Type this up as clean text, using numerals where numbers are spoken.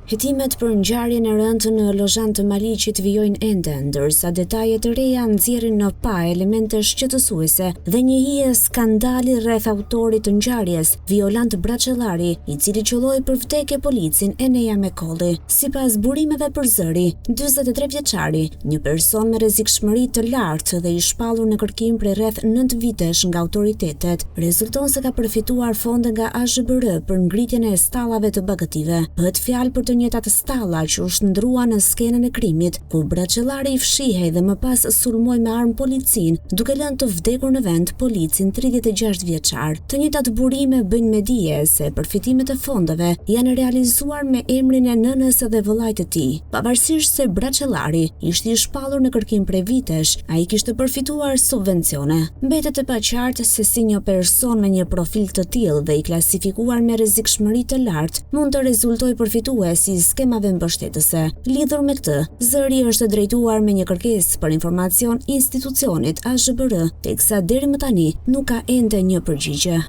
Hetimet për ngjarjen e rëndë në Lozhan të Maliqit vijojnë ende, ndërsa detajet e reja nxjerrin në pa elemente shqetësuese dhe një hije skandali rreth autorit të ngjarjes, Violant Braçellari, i cili qelloi për vdekje policin Enea Mekolli. Sipas burimeve për zëri, 43 vjeçari, një person me rrezikshmëri të lartë dhe i shpallur në kërkim prej rreth 9 vitesh nga autoritetet, rezulton se ka përfituar fonde nga AZBR për ngritjen e stallave të bagative. Bëhet fjalë për të njëjtat stalla që u shndrua në skenën e krimit, ku Braçellari i fshihej dhe më pas sulmoi me armë policin, duke lënë të vdekur në vend policin 36 vjeçar. Të njëjtat burime bëjnë me dije se përfitimet e fondeve janë realizuar me emrin e nënës dhe vëllait të tij. Pavarësisht se Braçellari ishte i shpallur në kërkim prej vitesh, ai kishte përfituar subvencione. Mbetet e paqartë se si një person me një profil të tillë dhe i klasifikuar me rrezikshmëri të lartë mund të rezultojë përfitues i skemave mbështetëse. Lidhur me këtë, zëri është drejtuar me një kërkesë për informacion institucionit AZBR, teksa deri më tani nuk ka ende një përgjigje.